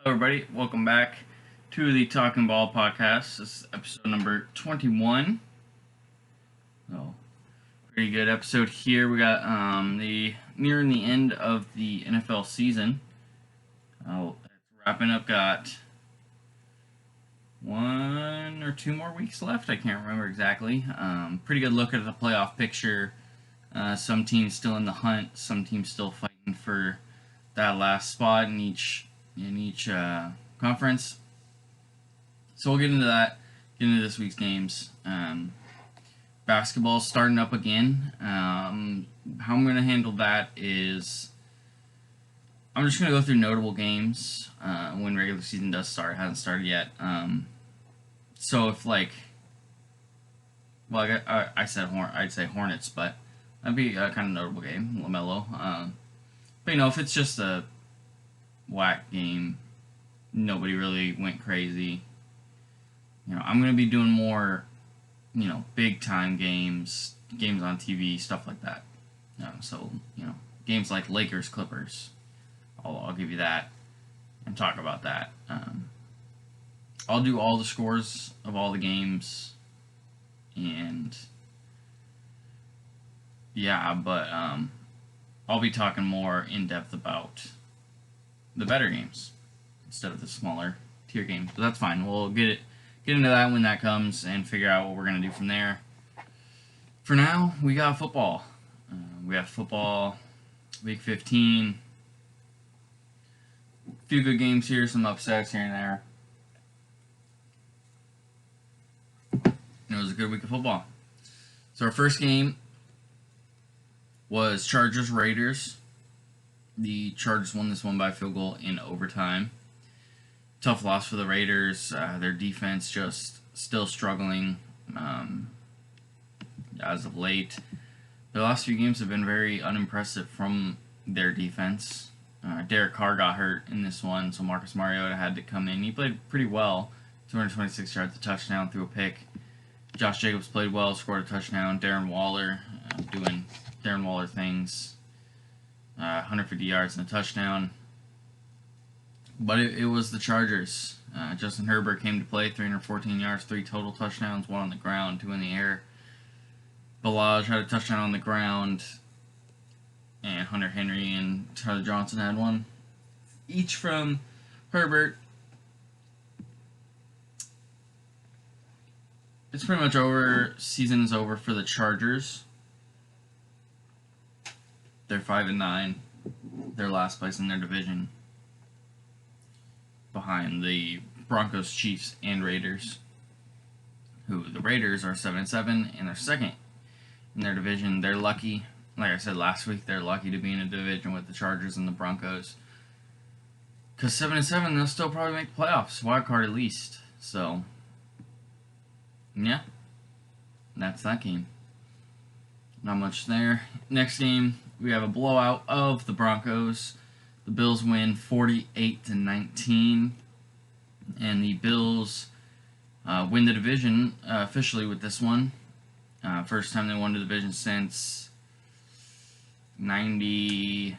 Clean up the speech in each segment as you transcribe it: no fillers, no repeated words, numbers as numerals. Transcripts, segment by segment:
Hello, everybody. Welcome back to the Talking Ball podcast. This is episode number 21. So, pretty good episode here. We got nearing the end of the NFL season. It's wrapping up. Got 1 or 2 more weeks left. I can't remember exactly. Pretty good look at the playoff picture. Some teams still in the hunt. Some teams still fighting for that last spot in each conference. So we'll get into that, get into this week's games. Basketball's starting up again. How I'm going to handle that is I'm just going to go through notable games when regular season does start. It hasn't started yet. So if I'd say Hornets, but that'd be a kind of notable game, LaMelo. But if it's just a whack game, nobody really went crazy. I'm going to be doing more, big time games on TV, stuff like that. So games like Lakers Clippers, I'll give you that and talk about that. I'll do all the scores of all the games, and but I'll be talking more in depth about the better games instead of the smaller tier games. But that's fine. We'll get into that when that comes and figure out what we're going to do from there. For now, we got football. We have football, week 15. A few good games here, some upsets here and there. It was a good week of football. So our first game was Chargers-Raiders. The Chargers won this one by field goal in overtime. Tough loss for the Raiders. Their defense just still struggling as of late. The last few games have been very unimpressive from their defense. Derek Carr got hurt in this one, so Marcus Mariota had to come in. He played pretty well, 226 yards, a touchdown, threw a pick. Josh Jacobs played well, scored a touchdown. Darren Waller doing Darren Waller things. 150 yards and a touchdown. But it was the Chargers. Justin Herbert came to play, 314 yards, 3 total touchdowns, 1 on the ground, 2 in the air. Balaj had a touchdown on the ground, and Hunter Henry and Tyler Johnson had one, each from Herbert. It's pretty much over. Season is over for the Chargers. They're 5-9. They're last place in their division, behind the Broncos, Chiefs, and Raiders. The Raiders are 7-7 and they're second in their division. They're lucky, like I said last week, they're lucky to be in a division with the Chargers and the Broncos. Because 7-7, they'll still probably make the playoffs, wild card at least. So, yeah, that's that game. Not much there. Next game, we have a blowout of the Broncos. The Bills win 48-19, and the Bills win the division officially with this one. First time they won the division since 92?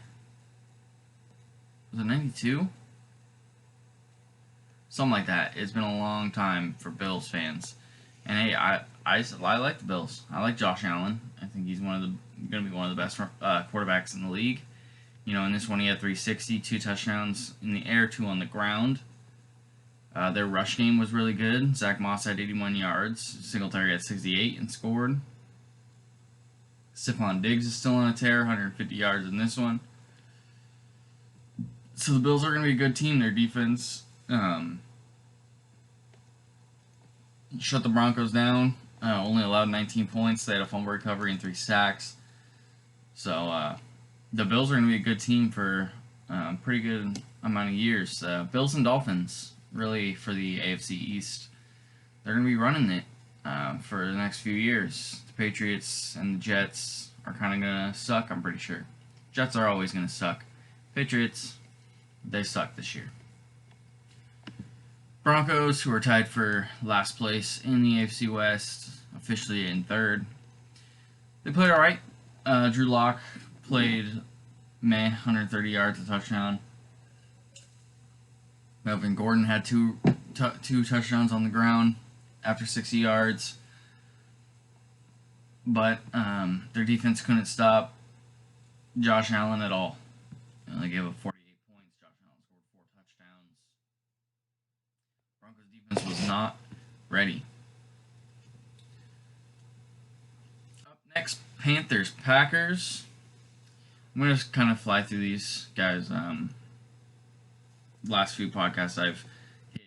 Something like that. It's been a long time for Bills fans. And hey, I like the Bills. I like Josh Allen. I think he's going to be one of the best quarterbacks in the league. In this one he had 360, 2 touchdowns in the air, 2 on the ground. Their rush game was really good. Zach Moss had 81 yards. Singletary had 68 and scored. Stephon Diggs is still on a tear, 150 yards in this one. So the Bills are going to be a good team. Their defense shut the Broncos down. Only allowed 19 points. They had a fumble recovery and 3 sacks. So the Bills are going to be a good team for a pretty good amount of years. Bills and Dolphins, really, for the AFC East. They're going to be running it for the next few years. The Patriots and the Jets are kind of going to suck, I'm pretty sure. Jets are always going to suck. Patriots, they suck this year. Broncos, who are tied for last place in the AFC West, officially in third. They played all right. Drew Lock played 130 yards, a touchdown. Melvin Gordon had two touchdowns on the ground after 60 yards. But their defense couldn't stop Josh Allen at all. They gave up 48 points. Josh Allen scored 4 touchdowns. Broncos defense was not ready. Up next, Panthers, Packers. I'm going to just kind of fly through these guys. Last few podcasts I've hit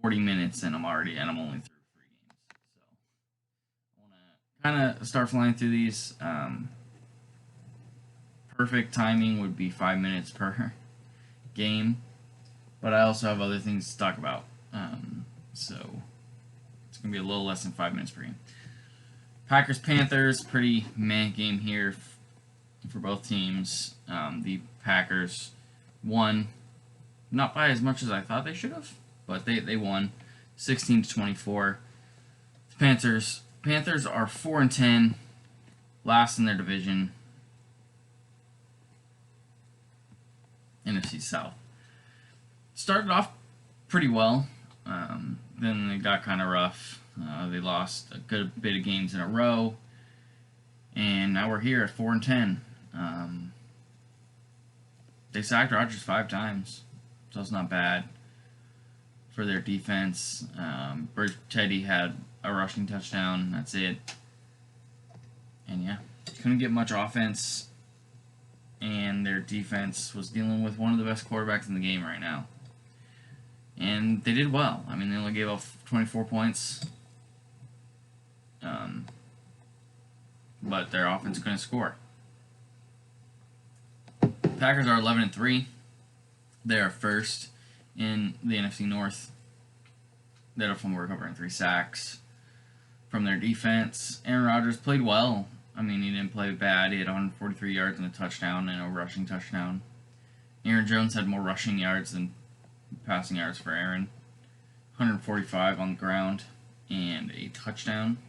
40 minutes and I'm only through 3 games. So I want to kind of start flying through these. Perfect timing would be 5 minutes per game, but I also have other things to talk about. So it's going to be a little less than 5 minutes per game. Packers, Panthers, pretty meh game here for both teams. The Packers won, not by as much as I thought they should have, but they won 16-24. The Panthers are 4-10, last in their division. NFC South. Started off pretty well, then it got kind of rough. They lost a good bit of games in a row, and now we're here at 4-10. They sacked Rodgers 5 times, so it's not bad for their defense. Teddy had a rushing touchdown. That's it. And yeah, couldn't get much offense. And their defense was dealing with one of the best quarterbacks in the game right now. And they did well. I mean, they only gave up 24 points. But their offense couldn't score. Packers are 11-3. They are first in the NFC North. They're from recovering 3 sacks from their defense. Aaron Rodgers played well. I mean, he didn't play bad. He had 143 yards and a touchdown and a rushing touchdown. Aaron Jones had more rushing yards than passing yards for Aaron. 145 on the ground and a touchdown.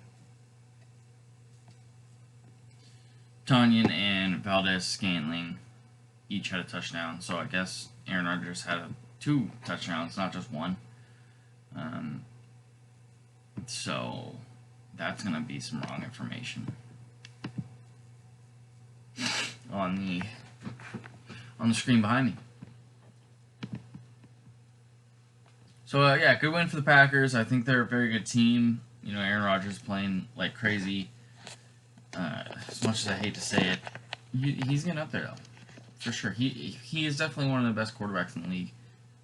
Tanyan and Valdez-Scantling each had a touchdown. So I guess Aaron Rodgers had 2 touchdowns, not just 1. So that's going to be some wrong information on the screen behind me. So yeah, good win for the Packers. I think they're a very good team. Aaron Rodgers playing like crazy. As much as I hate to say it, he's getting up there though, for sure. He is definitely one of the best quarterbacks in the league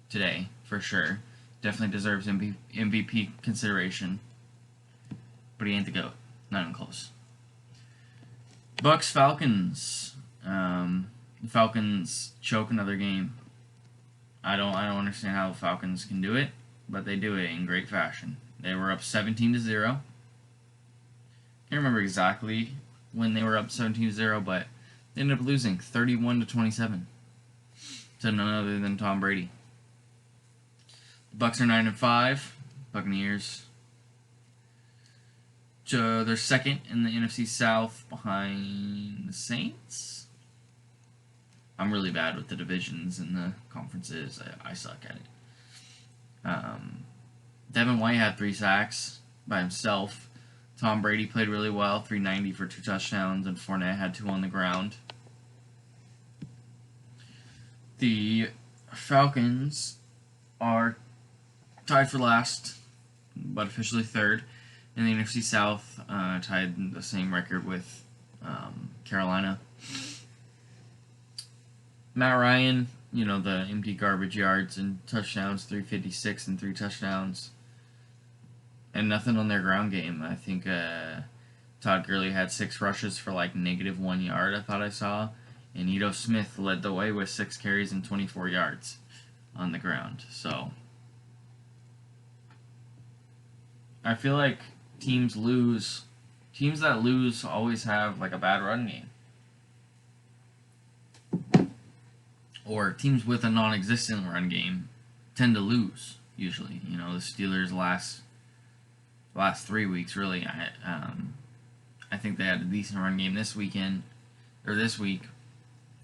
today, for sure. Definitely deserves MVP consideration, but he ain't the GOAT. Not even close. Bucks, Falcons. The Falcons choke another game. I don't understand how the Falcons can do it, but they do it in great fashion. They were up 17-0. Can't remember exactly when they were up 17-0, but they ended up losing 31-27 to none other than Tom Brady. The Bucks are 9-5. Buccaneers. They're second in the NFC South behind the Saints. I'm really bad with the divisions and the conferences. I suck at it. Devin White had 3 sacks by himself. Tom Brady played really well, 390 for 2 touchdowns, and Fournette had 2 on the ground. The Falcons are tied for last, but officially third in the NFC South, tied in the same record with Carolina. Matt Ryan, the empty garbage yards and touchdowns, 356 and 3 touchdowns. And nothing on their ground game. I think Todd Gurley had 6 rushes for like -1 yard, I thought I saw. And Ito Smith led the way with 6 carries and 24 yards on the ground. So I feel like teams that lose always have like a bad run game. Or teams with a non-existent run game tend to lose, usually. The Steelers last 3 weeks, really. I think they had a decent run game this week,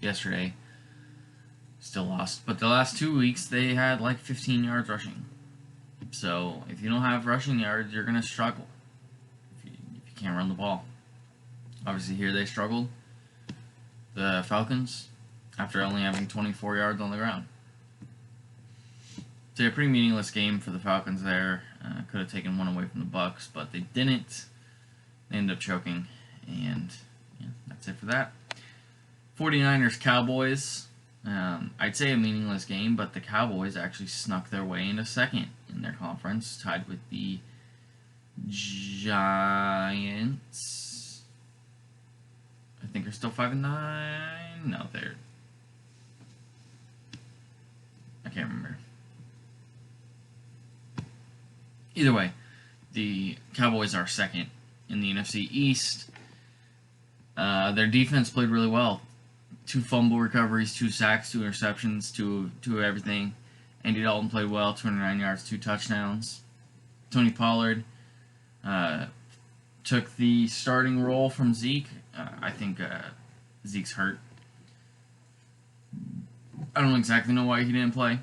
yesterday. Still lost. But the last 2 weeks, they had like 15 yards rushing. So if you don't have rushing yards, you're going to struggle if you can't run the ball. Obviously, here they struggled. The Falcons, after only having 24 yards on the ground. So a pretty meaningless game for the Falcons there. Could have taken one away from the Bucs, but they didn't. They ended up choking. And yeah, that's it for that. 49ers Cowboys. I'd say a meaningless game, but the Cowboys actually snuck their way into second in their conference, tied with the Giants. I think they're still 5-9. No, they're... I can't remember. Either way, the Cowboys are second in the NFC East. Their defense played really well. 2 fumble recoveries, 2 sacks, 2 interceptions, 2 everything. Andy Dalton played well, 209 yards, 2 touchdowns. Tony Pollard took the starting role from Zeke. I think Zeke's hurt. I don't exactly know why he didn't play.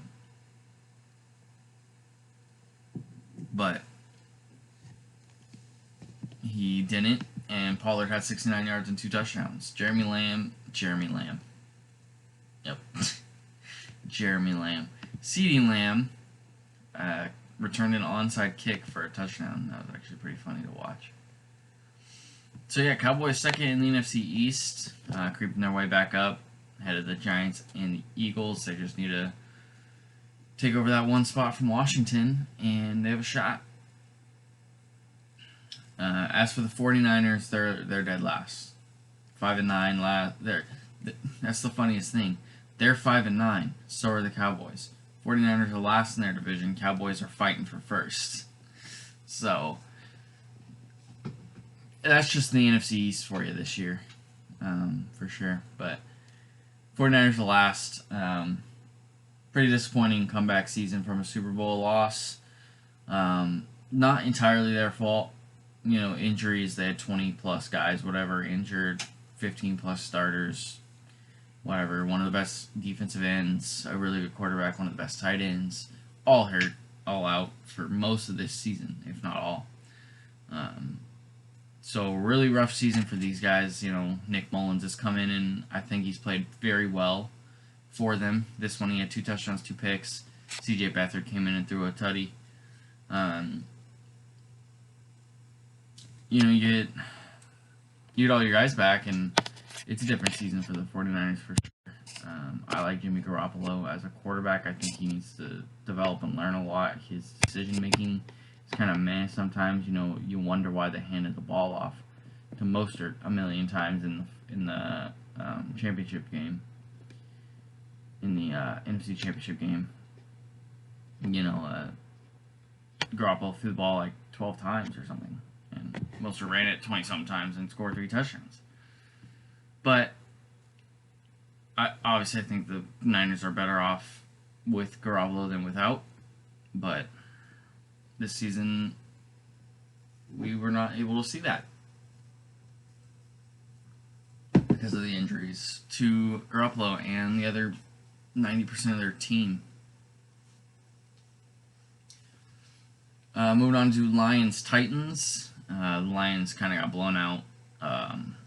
But he didn't, and Pollard had 69 yards and 2 touchdowns. Jeremy Lamb. Yep. Jeremy Lamb. CeeDee Lamb returned an onside kick for a touchdown. That was actually pretty funny to watch. So yeah, Cowboys second in the NFC East, creeping their way back up, ahead of the Giants and the Eagles. They just need to take over that one spot from Washington, and they have a shot. As for the 49ers, they're dead last. 5-9 last. That's the funniest thing. They're 5-9. So are the Cowboys. 49ers are last in their division. Cowboys are fighting for first. So that's just the NFC East for you this year, for sure. But 49ers are last. Pretty disappointing comeback season from a Super Bowl loss. Not entirely their fault. You know, injuries. They had 20-plus guys, whatever, injured. 15-plus starters. Whatever. One of the best defensive ends. A really good quarterback. One of the best tight ends. All hurt. All out for most of this season, if not all. So, really rough season for these guys. You know, Nick Mullins has come in, and I think he's played very well for them. This one, he had 2 touchdowns, 2 picks. C.J. Beathard came in and threw a tutty. You know, you get all your guys back, and it's a different season for the 49ers for sure. I like Jimmy Garoppolo as a quarterback. I think he needs to develop and learn a lot. His decision-making is kind of meh sometimes. You know, you wonder why they handed the ball off to Mostert a million times in the championship game. In the NFC Championship game. You know, Garoppolo threw the ball like 12 times or something. And Mostert ran it 20-something times and scored 3 touchdowns. But obviously I think the Niners are better off with Garoppolo than without. But this season, we were not able to see that because of the injuries to Garoppolo and the other 90% of their team. Moving on to Lions-Titans. The Lions kind of got blown out.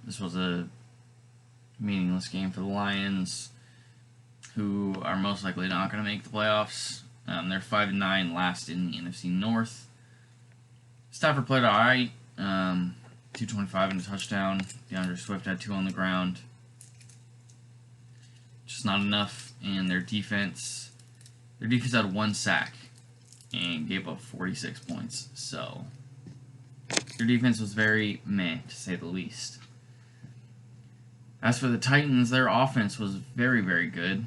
This was a meaningless game for the Lions, who are most likely not going to make the playoffs. They're 5-9, last in the NFC North. Stafford played alright. 225 and a touchdown. DeAndre Swift had 2 on the ground. Just not enough. And their defense had 1 sack and gave up 46 points. So their defense was very meh, to say the least. As for the Titans, their offense was very, very good.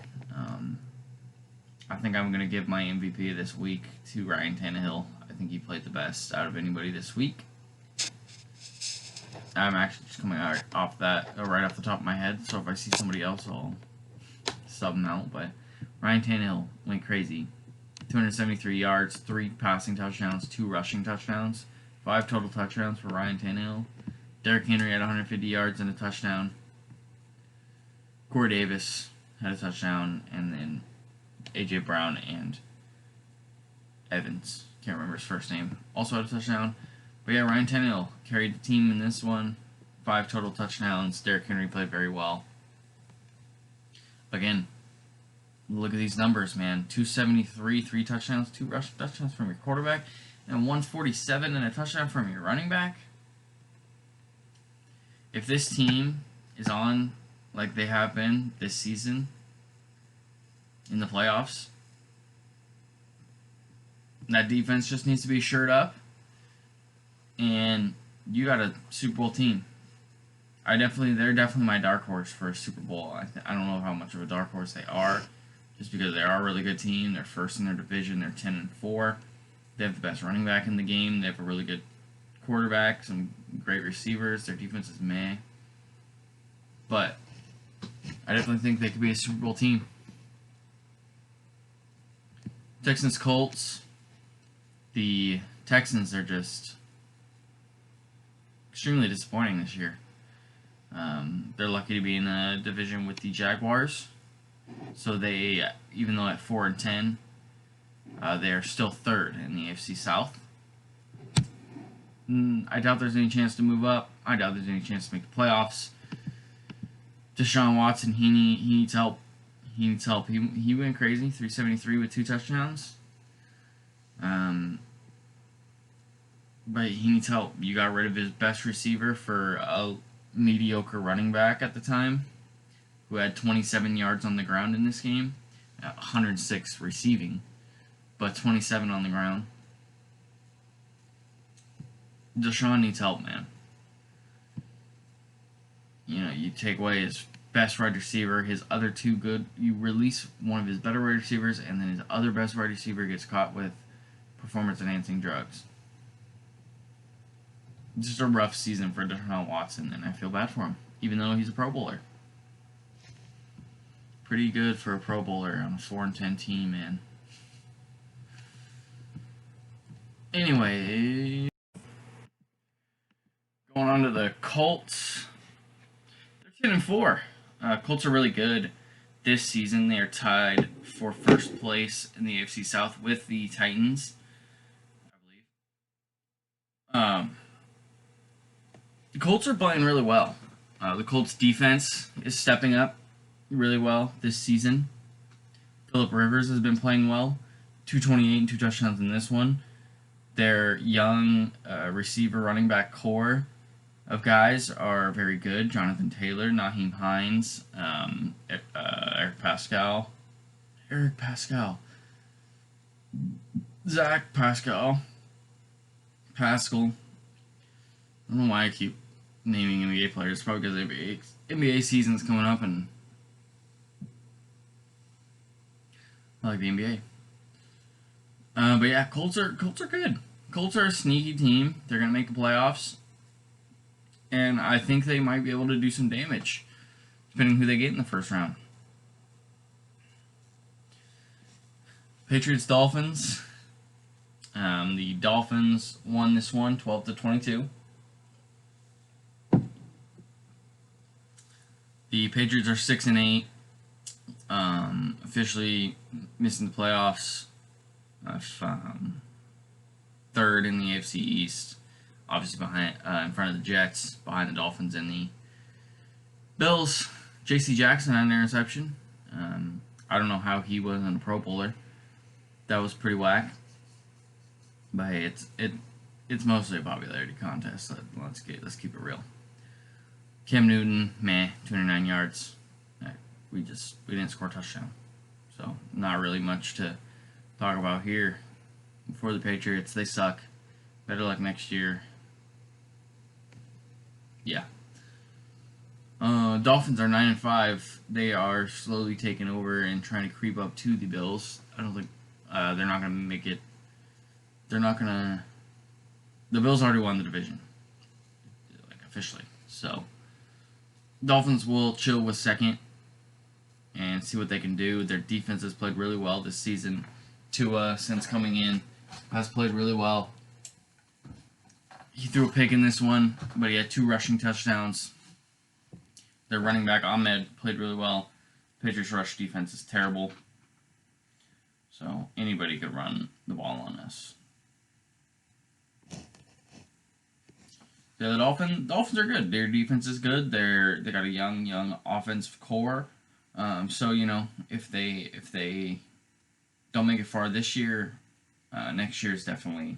I think I'm going to give my MVP this week to Ryan Tannehill. I think he played the best out of anybody this week. I'm actually just coming off that right off the top of my head, so if I see somebody else, I'll sub them out. But Ryan Tannehill went crazy. 273 yards, 3 passing touchdowns, 2 rushing touchdowns, 5 total touchdowns for Ryan Tannehill. Derrick Henry had 150 yards and a touchdown. Corey Davis had a touchdown, and then A.J. Brown and Evans, can't remember his first name, also had a touchdown. But yeah, Ryan Tannehill carried the team in this one. 5 total touchdowns. Derrick Henry played very well. Again, look at these numbers, man. 273, 3 touchdowns, 2 rush touchdowns from your quarterback, and 147 and a touchdown from your running back. If this team is on like they have been this season in the playoffs, that defense just needs to be shored up, and you got a Super Bowl team. They're definitely my dark horse for a Super Bowl. I don't know how much of a dark horse they are, just because they are a really good team. They're first in their division. They're 10-4. They have the best running back in the game. They have a really good quarterback, some great receivers. Their defense is meh. But I definitely think they could be a Super Bowl team. Texans Colts. The Texans are just extremely disappointing this year. They're lucky to be in a division with the Jaguars. So they, even though at 4-10, they are still third in the AFC South. I doubt there's any chance to move up. I doubt there's any chance to make the playoffs. Deshaun Watson, he needs help. He needs help. He went crazy, 373 with 2 touchdowns. But he needs help. You got rid of his best receiver for a mediocre running back at the time, who had 27 yards on the ground in this game, 106 receiving, but 27 on the ground. Deshaun needs help, man. You know, you take away his best wide receiver, his other 2 good, you release one of his better wide receivers, and then his other best wide receiver gets caught with performance-enhancing drugs. Just a rough season for Deshaun Watson, and I feel bad for him, even though he's a Pro Bowler. Pretty good for a Pro Bowler on a 4-10 team, man. Anyway, going on to the Colts. They're 10-4. Colts are really good this season. They are tied for first place in the AFC South with the Titans, I believe. The Colts are playing really well. The Colts defense is stepping up really well this season. Phillip Rivers has been playing well. 228 and 2 touchdowns in this one. Their young receiver running back core of guys are very good. Jonathan Taylor, Naheem Hines, Eric Pascal. Zach Pascal. Pascal. I don't know why I keep naming NBA players. It's probably because NBA season's coming up and I like the NBA. But yeah, Colts are good. Colts are a sneaky team. They're gonna make the playoffs, and I think they might be able to do some damage, depending who they get in the first round. Patriots Dolphins. The Dolphins won this one 12-22. The Patriots are 6-8, officially missing the playoffs. Third in the AFC East, obviously behind, in front of the Jets, behind the Dolphins and the Bills. J.C. Jackson had an interception. I don't know how he wasn't a Pro Bowler. That was pretty whack. But hey, it's mostly a popularity contest. Let's keep it real. Cam Newton, 209 yards. We didn't score a touchdown, so not really much to talk about here. For the Patriots, they suck. Better luck next year. Yeah. Dolphins are 9-5. They are slowly taking over and trying to creep up to the Bills. I don't think they're not going to make it. They're not going to. The Bills already won the division, like officially. So Dolphins will chill with second and see what they can do. Their defense has played really well this season. Tua, since coming in, has played really well. He threw a pick in this one, but he had 2 rushing touchdowns. Their running back, Ahmed, played really well. Patriots rush defense is terrible. So anybody could run the ball on us. Yeah, the Dolphins are good. Their defense is good. They got a young offensive core. So if they don't make it far this year, next year is definitely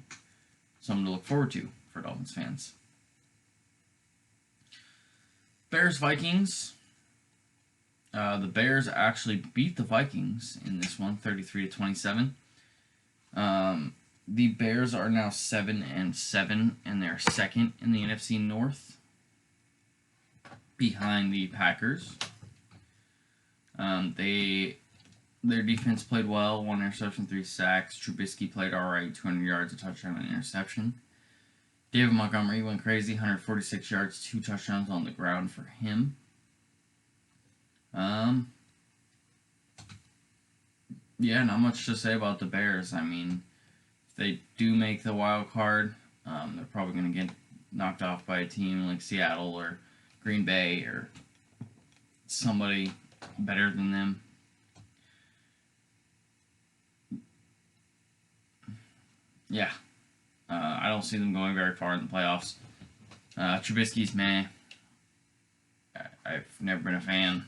something to look forward to for Dolphins fans. Bears Vikings. The Bears actually beat the Vikings in this one, 33-27. The Bears are now 7-7, and they're second in the NFC North, behind the Packers. Their defense played well, 1 interception, 3 sacks. Trubisky played all right, 200 yards, a touchdown, and an interception. David Montgomery went crazy, 146 yards, 2 touchdowns on the ground for him. Yeah, not much to say about the Bears. I mean, if they do make the wild card, they're probably going to get knocked off by a team like Seattle or Green Bay or somebody better than them. Yeah, I don't see them going very far in the playoffs. Trubisky's meh. I've never been a fan.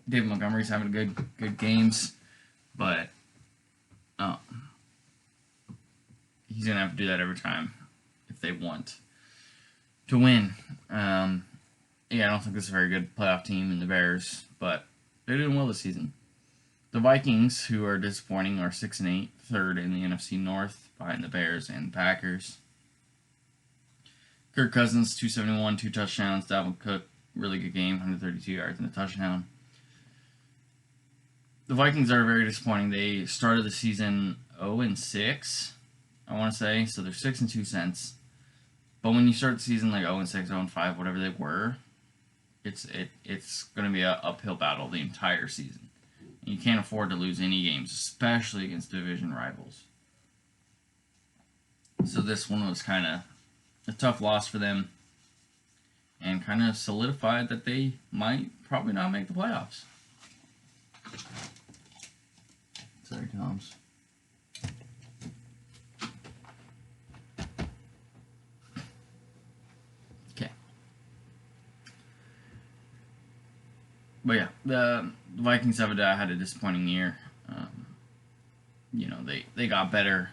David Montgomery's having good games, but he's gonna have to do that every time if they want to win. Yeah, I don't think this is a very good playoff team in the Bears, but they're doing well this season. The Vikings, who are disappointing, are 6-8, third in the NFC North, behind the Bears and Packers. Kirk Cousins, 271, 2 touchdowns. Dalvin Cook, really good game, 132 yards and a touchdown. The Vikings are very disappointing. They started the season 0-6, I want to say, so they're 6-2 cents. But when you start the season like 0-6, 0-5, whatever they were, it's going to be an uphill battle the entire season. And you can't afford to lose any games, especially against division rivals. So this one was kind of a tough loss for them, and kind of solidified that they might probably not make the playoffs. Sorry, Toms. Okay. But yeah, the Vikings had a disappointing year. They got better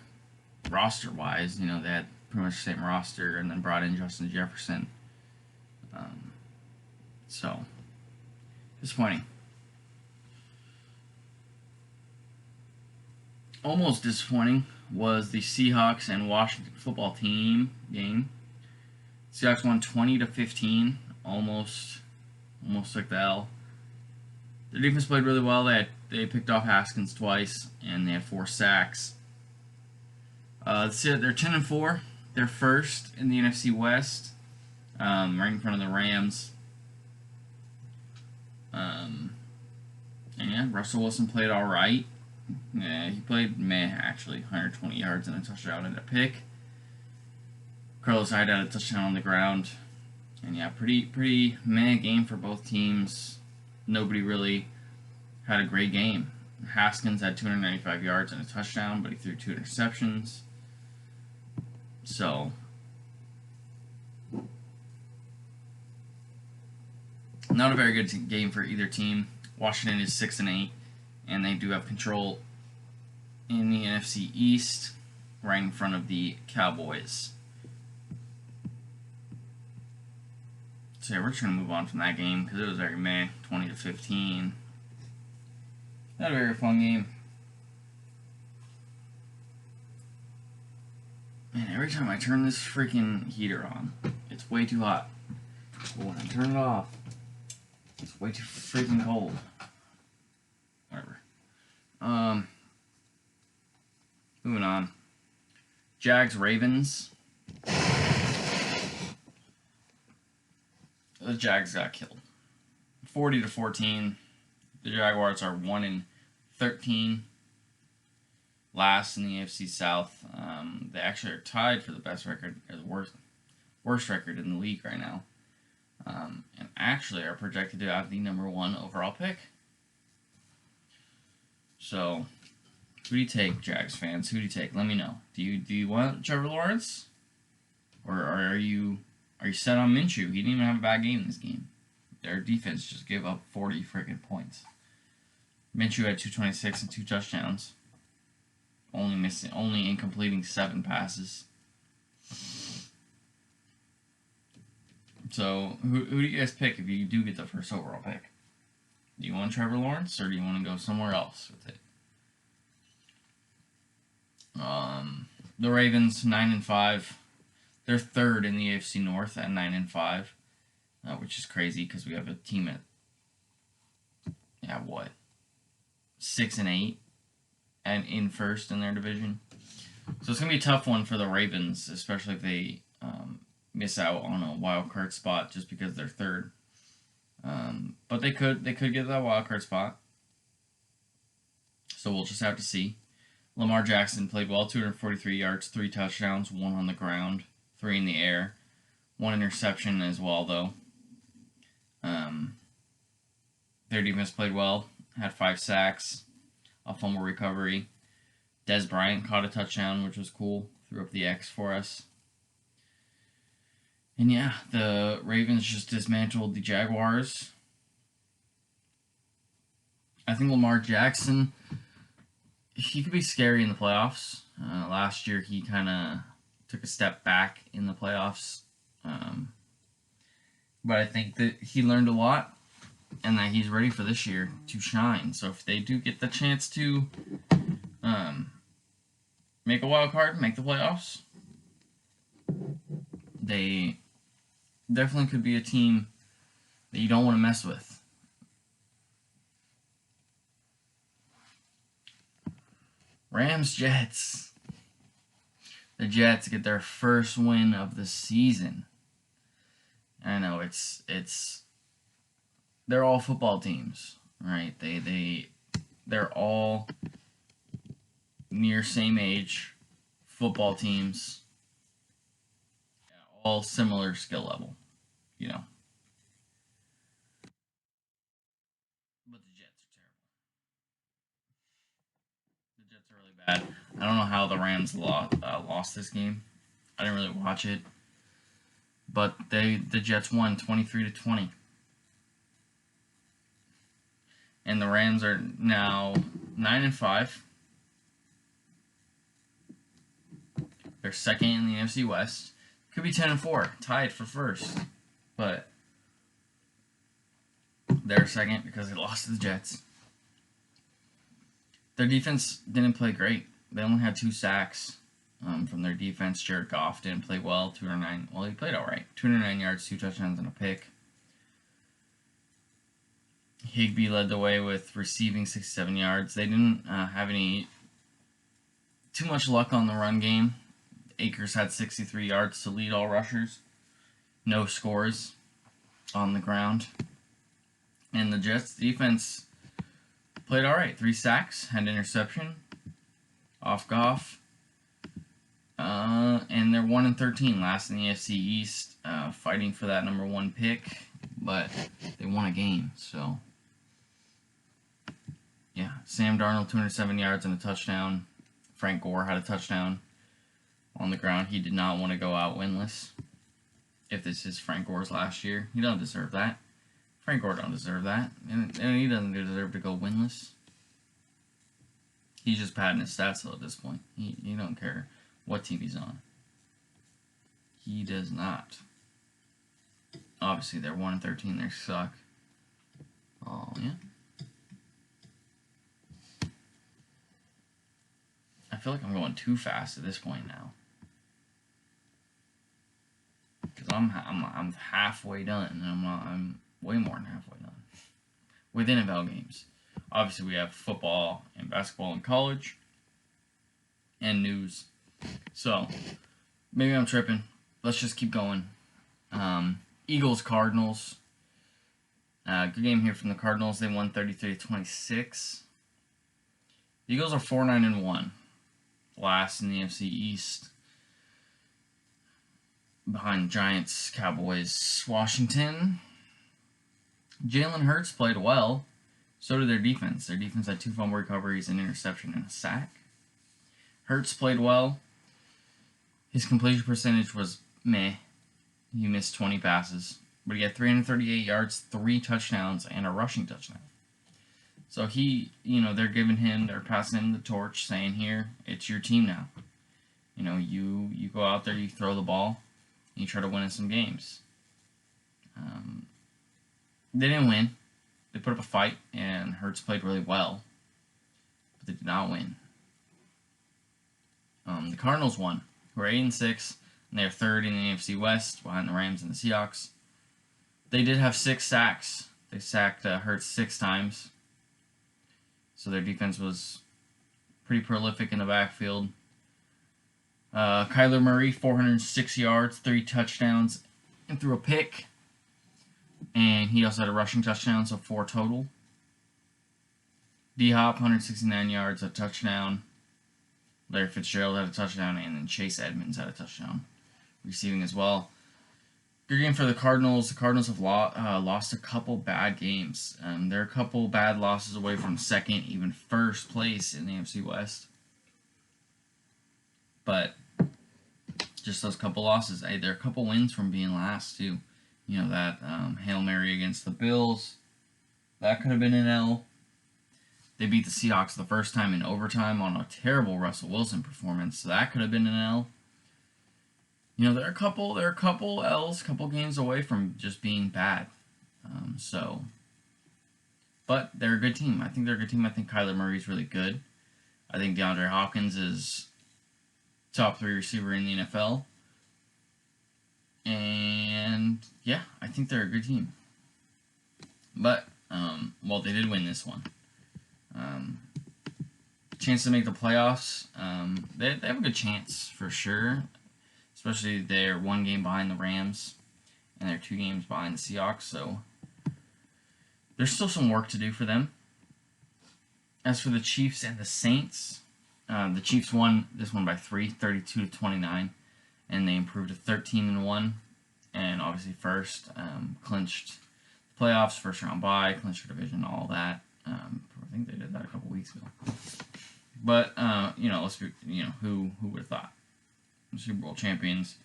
roster-wise. They had pretty much the same roster, and then brought in Justin Jefferson. So, disappointing. Almost disappointing was the Seahawks and Washington football team game. Seahawks won 20-15, almost took the L. Their defense played really well. They picked off Haskins twice, and they had 4 sacks. They're 10-4. They're first in the NFC West, right in front of the Rams. And yeah, Russell Wilson played all right. Yeah, he played meh, actually. 120 yards and a touchdown and a pick. Carlos Hyde had a touchdown on the ground. And yeah, pretty meh game for both teams. Nobody really had a great game. Haskins had 295 yards and a touchdown, but he threw 2 interceptions. So, not a very good game for either team. Washington is 6-8, and they do have control in the NFC East, right in front of the Cowboys. So yeah, we're just gonna move on from that game because it was very meh, 20-15. Not a very fun game. Man, every time I turn this freaking heater on, it's way too hot. But when I turn it off, it's way too freaking cold. Whatever. Moving on. Jags Ravens. The Jags got killed. 40-14. The Jaguars are 1-13. Last in the AFC South. They actually are tied for the best record, or the worst record in the league right now. And actually are projected to have the #1 overall pick. So, who do you take, Jags fans? Who do you take? Let me know. Do you want Trevor Lawrence, or are you set on Minshew? He didn't even have a bad game in this game. Their defense just gave up 40 freaking points. Minshew had 226 and 2 touchdowns. Only incompleting 7 passes. So, who do you guys pick if you do get the first overall pick? Do you want Trevor Lawrence, or do you want to go somewhere else with it? The Ravens 9-5. They're third in the AFC North at 9-5, which is crazy because we have a team at 6-8, and in first in their division. So it's gonna be a tough one for the Ravens, especially if they miss out on a wild card spot just because they're third. But they could get that wild card spot. So we'll just have to see. Lamar Jackson played well, 243 yards, 3 touchdowns, 1 on the ground, 3 in the air, 1 interception as well, though. Their defense played well, had 5 sacks, a fumble recovery. Des Bryant caught a touchdown, which was cool, threw up the X for us. And yeah, the Ravens just dismantled the Jaguars. I think Lamar Jackson, he could be scary in the playoffs. Last year, he kind of took a step back in the playoffs. But I think that he learned a lot, and that he's ready for this year to shine. So if they do get the chance to make a wild card, make the playoffs, they definitely could be a team that you don't want to mess with. Rams Jets. The Jets get their first win of the season. I know they're all football teams, right? They're all near same age football teams, all similar skill level, you know. But the Jets are terrible. The Jets are really bad. I don't know how the Rams lost this game. I didn't really watch it, but the Jets won 23-20. And the Rams are now 9-5. They're second in the NFC West. Could be 10-4, tied for first. But they're second because they lost to the Jets. Their defense didn't play great. They only had 2 sacks from their defense. Jared Goff didn't play well. 209. Well, he played all right. 209 yards, 2 touchdowns, and a pick. Higbee led the way with receiving 67 yards. They didn't have too much luck on the run game. Akers had 63 yards to lead all rushers. No scores on the ground. And the Jets defense played all right. 3 sacks, had an interception off Goff. And they're 1-13, last in the AFC East, fighting for that number 1 pick. But they won a game, so... Yeah, Sam Darnold, 207 yards and a touchdown. Frank Gore had a touchdown on the ground. He did not want to go out winless. If this is Frank Gore's last year, he don't deserve that. Frank Gore don't deserve that. And he doesn't deserve to go winless. He's just padding his stats at this point. He don't care what team he's on. He does not. Obviously, they're 1-13. They suck. Oh, yeah. I feel like I'm going too fast at this point now. Because I'm halfway done. And I'm way more than halfway done. With NFL games. Obviously, we have football and basketball in college. And news. So, maybe I'm tripping. Let's just keep going. Eagles, Cardinals. Good game here from the Cardinals. They won 33-26. The Eagles are 4-9-1. Last in the NFC East. Behind Giants, Cowboys, Washington. Jalen Hurts played well. So did their defense. Their defense had 2 fumble recoveries, an interception, and a sack. Hurts played well. His completion percentage was meh. He missed 20 passes, but he had 338 yards, 3 touchdowns, and a rushing touchdown. So they're passing him the torch, saying, here, it's your team now. You go out there, you throw the ball, and you try to win in some games. They didn't win. They put up a fight, and Hurts played really well, but they did not win. The Cardinals won, who are 8-6, and they're third in the AFC West, behind the Rams and the Seahawks. They did have 6 sacks. They sacked Hurts 6 times. So their defense was pretty prolific in the backfield. Kyler Murray, 406 yards, 3 touchdowns, and threw a pick. And he also had a rushing touchdown, so 4 total. D-Hop, 169 yards, a touchdown. Larry Fitzgerald had a touchdown, and then Chase Edmonds had a touchdown, receiving as well. Good game for the Cardinals. The Cardinals have lost a couple bad games. They're a couple bad losses away from second, even first place in the AFC West. But just those couple losses. They're a couple wins from being last, too. That Hail Mary against the Bills, that could have been an L. They beat the Seahawks the first time in overtime on a terrible Russell Wilson performance, so that could have been an L. They're a couple L's, couple games away from just being bad. But they're a good team. I think they're a good team. I think Kyler Murray's really good. I think DeAndre Hopkins is top 3 receiver in the NFL. And yeah, I think they're a good team. But they did win this one. Chance to make the playoffs. They have a good chance for sure. Especially they're 1 game behind the Rams, and they're 2 games behind the Seahawks. So there's still some work to do for them. As for the Chiefs and the Saints, the Chiefs won this one by 3, 32-29. And they improved to 13-1, and obviously first, clinched the playoffs, first round bye, clinched their division, all that. I think they did that a couple weeks ago. But let's be, who would have thought? The Super Bowl champions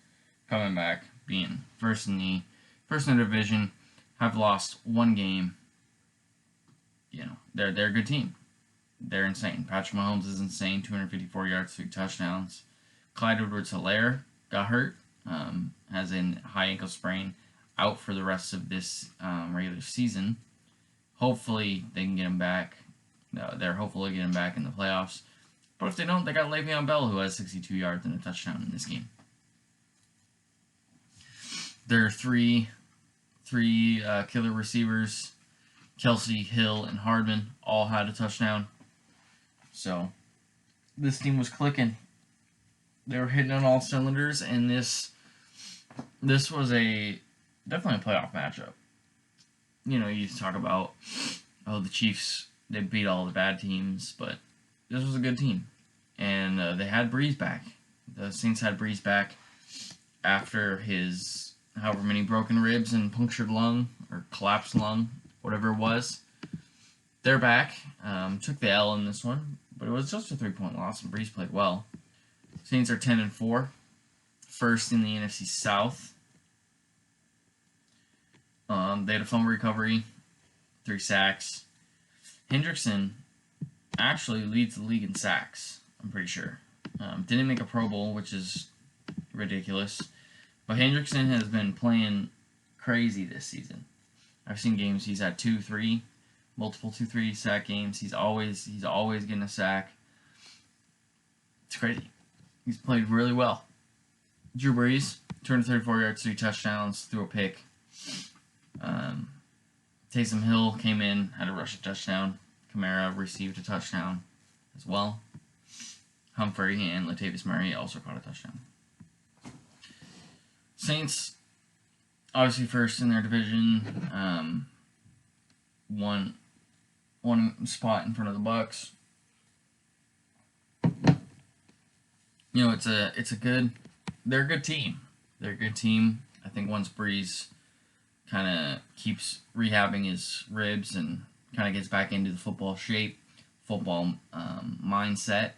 coming back, being first in the division, have lost 1 game. They're a good team. They're insane. Patrick Mahomes is insane, 254 yards, 3 touchdowns. Clyde Edwards-Helaire got hurt, has a high ankle sprain, out for the rest of this regular season. Hopefully they can get him back. They're hopefully getting him back in the playoffs. But if they don't, they got Le'Veon Bell, who has 62 yards and a touchdown in this game. There are three killer receivers. Kelsey, Hill, and Hardman all had a touchdown. So this team was clicking. They were hitting on all cylinders, and this was definitely a playoff matchup. You talk about, the Chiefs, they beat all the bad teams, but this was a good team. And they had Breeze back. The Saints had Breeze back after his however many broken ribs and punctured lung, or collapsed lung, whatever it was. They're back. Took the L in this one, but it was just a 3-point loss, and Breeze played well. Saints are 10-4, first in the NFC South. They had a fumble recovery, 3 sacks. Hendrickson actually leads the league in sacks, I'm pretty sure. Didn't make a Pro Bowl, which is ridiculous. But Hendrickson has been playing crazy this season. I've seen games he's had 2-3, multiple 2-3 sack games. He's always getting a sack. It's crazy. He's played really well. Drew Brees, 234 yards, 3 touchdowns, threw a pick. Taysom Hill came in, had a rushing touchdown. Kamara received a touchdown as well. Humphrey and Latavius Murray also caught a touchdown. Saints, obviously first in their division, one spot in front of the Bucs. They're a good team. They're a good team. I think once Breeze kind of keeps rehabbing his ribs and kind of gets back into the football shape, football mindset.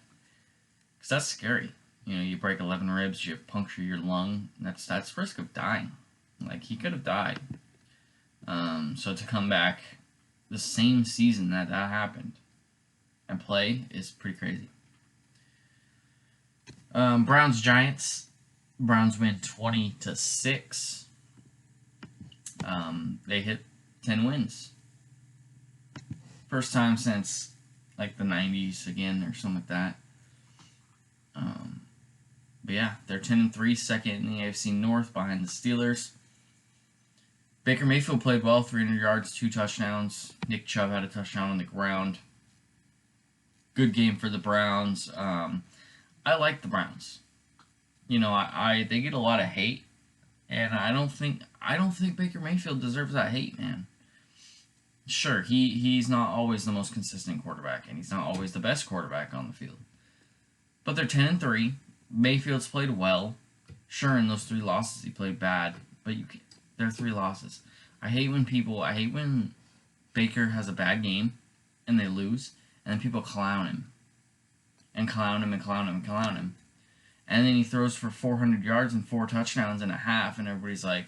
Because that's scary. You know, you break 11 ribs, you puncture your lung. That's risk of dying. Like, he could have died. So to come back the same season that happened and play is pretty crazy. Browns Giants. Browns win 20-6. They hit 10 wins. First time since like the 90s again or something like that. But yeah, they're 10-3, second in the AFC North behind the Steelers. Baker Mayfield played well, 300 yards, 2 touchdowns. Nick Chubb had a touchdown on the ground. Good game for the Browns. I like the Browns. You know, they get a lot of hate, and I don't think Baker Mayfield deserves that hate, man. Sure, he's not always the most consistent quarterback, and he's not always the best quarterback on the field. But they're 10-3. Mayfield's played well. Sure, in those 3 losses he played bad, but they're 3 losses. I hate when Baker has a bad game and they lose, and then people clown him. And clown him and clown him and clown him. And then he throws for 400 yards and 4 touchdowns in a half, and everybody's like,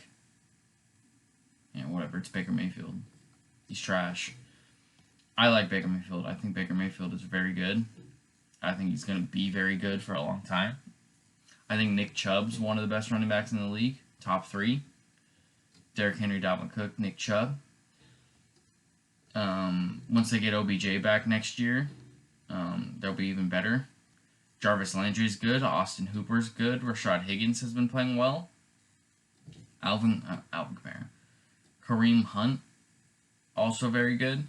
yeah, whatever, it's Baker Mayfield. He's trash. I like Baker Mayfield. I think Baker Mayfield is very good. I think he's going to be very good for a long time. I think Nick Chubb's one of the best running backs in the league. Top 3. Derrick Henry, Dalvin Cook, Nick Chubb. Once they get OBJ back next year, they'll be even better. Jarvis Landry's good. Austin Hooper's good. Rashad Higgins has been playing well. Alvin Kamara. Kareem Hunt, also very good.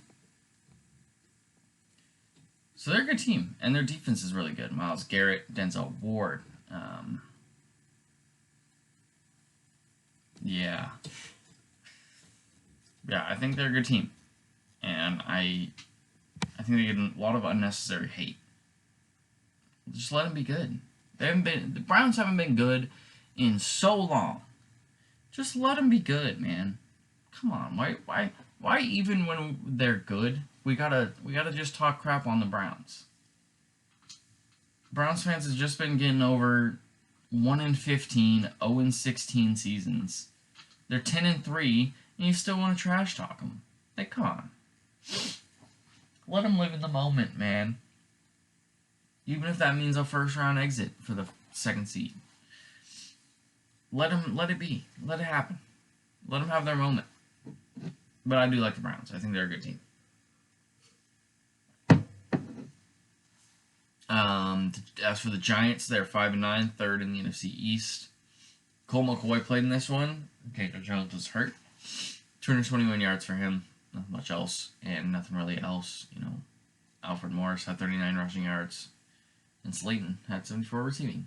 So they're a good team, and their defense is really good. Myles Garrett, Denzel Ward. Yeah, I think they're a good team, and I think they get a lot of unnecessary hate. Just let them be good. The Browns haven't been good in so long. Just let them be good, man. Come on, why even when they're good, we gotta just talk crap on the Browns. Browns fans have just been getting over 1-15, 0-16 seasons. They're 10-3, and you still want to trash talk them. Like, come on. Let them live in the moment, man. Even if that means a first-round exit for the 2nd seed. Let it be. Let it happen. Let them have their moment. But I do like the Browns. I think they're a good team. As for the Giants, they're 5-9, 3rd in the NFC East. Colt McCoy played in this one. Daniel Jones was hurt. 221 yards for him. Not much else, and nothing really else. You know, Alfred Morris had 39 rushing yards, and Slayton had 74 receiving.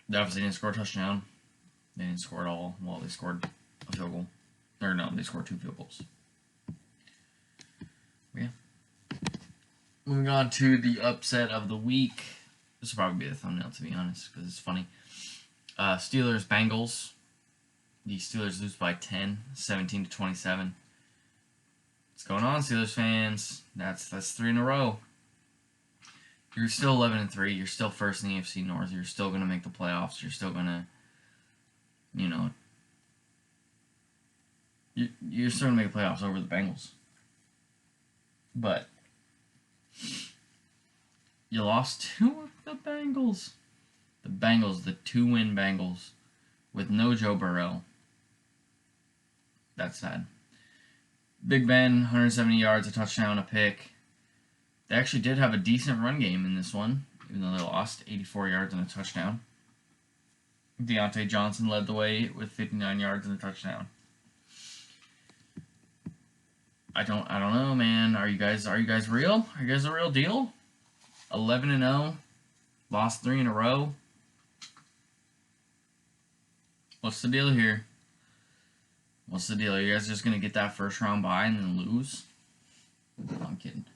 They obviously didn't score a touchdown. They didn't score at all. Well, they scored a field goal. Or no, they scored 2 field goals. Yeah. Moving on to the upset of the week. This will probably be the thumbnail, to be honest, because it's funny. Steelers Bengals. The Steelers lose by 10, 17-27. What's going on, Steelers fans? That's 3 in a row. You're still 11-3. You're still first in the AFC North. You're still going to make the playoffs. You're still going to, you know, you're still going to make the playoffs over the Bengals. But you lost to the Bengals. The Bengals, the 2-win Bengals, with no Joe Burrow. That's sad. Big Ben, 170 yards, a touchdown, a pick. They actually did have a decent run game in this one, even though they lost 84 yards and a touchdown. Deontay Johnson led the way with 59 yards and a touchdown. I don't know, man. Are you guys real? Are you guys the real deal? 11-0, lost 3 in a row. What's the deal here? What's the deal? Are you guys just gonna get that first round bye and then lose? No, I'm kidding.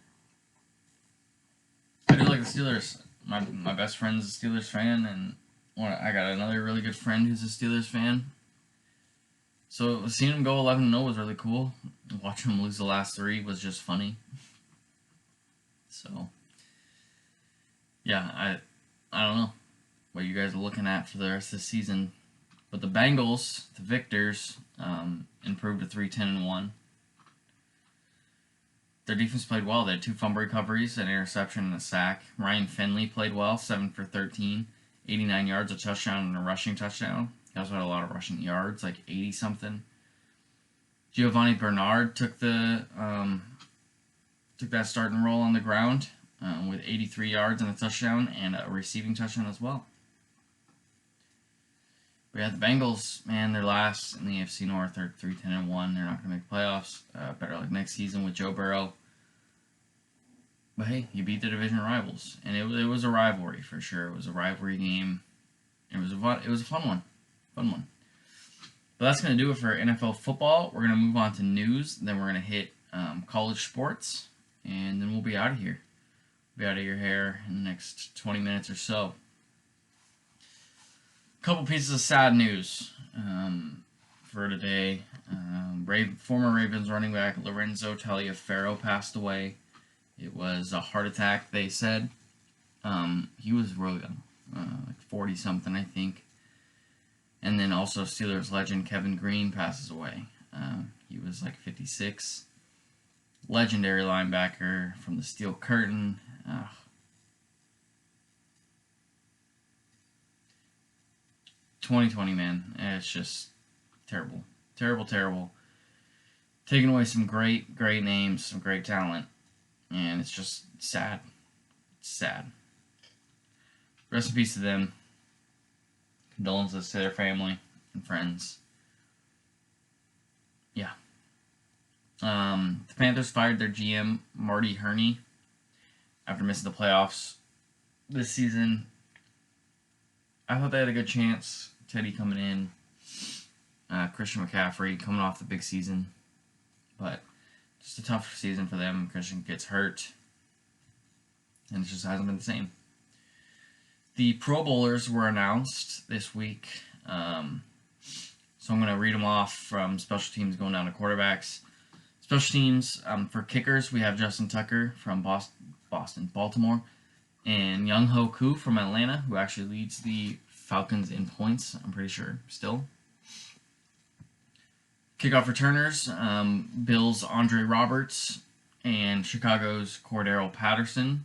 I do like the Steelers. My best friend's a Steelers fan, and I got another really good friend who's a Steelers fan. So seeing him go 11-0 was really cool. Watching him lose the last 3 was just funny. So yeah, I don't know what you guys are looking at for the rest of the season, but the Bengals, the victors, improved to 3-10-1. Their defense played well. They had 2 fumble recoveries, an interception, and a sack. Ryan Finley played well, 7 for 13, 89 yards, a touchdown, and a rushing touchdown. He also had a lot of rushing yards, like 80-something. Giovanni Bernard took that starting role on the ground with 83 yards and a touchdown and a receiving touchdown as well. But yeah, the Bengals, man, they're last in the AFC North. They're 3-10-1. They're not going to make playoffs. Better like next season with Joe Burrow. But hey, you beat the division rivals, and it was a rivalry for sure. It was a rivalry game. It was a fun one. But that's going to do it for NFL football. We're going to move on to news. Then we're going to hit college sports, and then we'll be out of here. Be out of your hair in the next 20 minutes or so. Couple pieces of sad news for today. Former Ravens running back Lorenzo Taliaferro passed away. It was a heart attack, they said. He was really young, like 40-something, I think. And then also Steelers legend Kevin Green passes away. He was like 56. Legendary linebacker from the Steel Curtain. 2020, man. It's just terrible. Terrible. Taking away some great names, some great talent. And it's just sad. It's sad. Rest in peace to them. Condolences to their family and friends. Yeah. The Panthers fired their GM, Marty Herney, after missing the playoffs this season. I thought they had a good chance. Teddy coming in. Christian McCaffrey coming off the big season. But just a tough season for them. Christian gets hurt. And it just hasn't been the same. The Pro Bowlers were announced this week. So I'm going to read them off from special teams going down to quarterbacks. Special teams, for kickers, we have Justin Tucker from Baltimore, and Young Ho Koo from Atlanta, who actually leads the Falcons in points, I'm pretty sure, still. Kickoff returners, Bills' Andre Roberts, and Chicago's Cordero Patterson.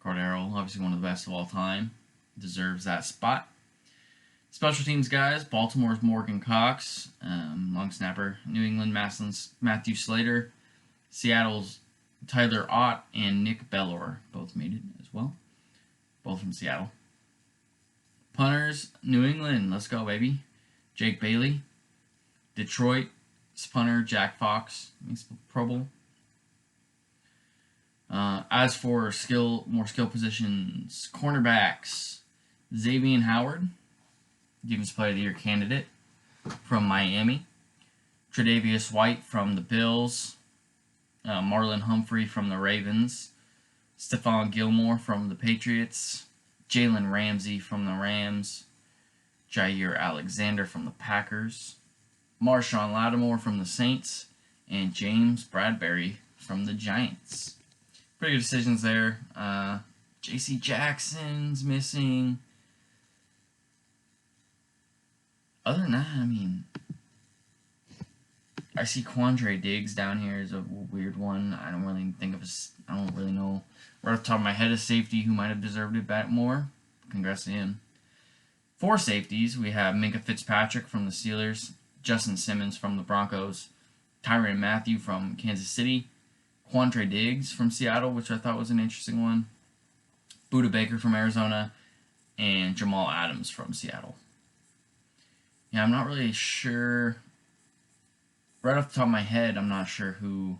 Cordero, obviously one of the best of all time, deserves that spot. Special teams guys, Baltimore's Morgan Cox, long snapper. New England Matthew Slater. Seattle's Tyler Ott and Nick Bellor both made it as well. Both from Seattle. Punters, New England, let's go, baby. Jake Bailey. Detroit, punter Jack Fox, makes Pro Bowl. As for more skill positions, cornerbacks, Xavier Howard, Defensive Player of the Year candidate from Miami. Tre'Davious White from the Bills. Marlon Humphrey from the Ravens. Stephon Gilmore from the Patriots. Jalen Ramsey from the Rams. Jair Alexander from the Packers. Marshawn Lattimore from the Saints. And James Bradbury from the Giants. Pretty good decisions there. J.C. Jackson's missing. Other than that, I mean, I see Quandre Diggs down here is a weird one. I don't really know right off the top of my head a safety who might have deserved it back more. Congrats to him. For safeties, we have Minka Fitzpatrick from the Steelers, Justin Simmons from the Broncos, Tyrann Mathieu from Kansas City, Quandre Diggs from Seattle, which I thought was an interesting one, Budda Baker from Arizona, and Jamal Adams from Seattle. Yeah, I'm not really sure. Right off the top of my head, I'm not sure who.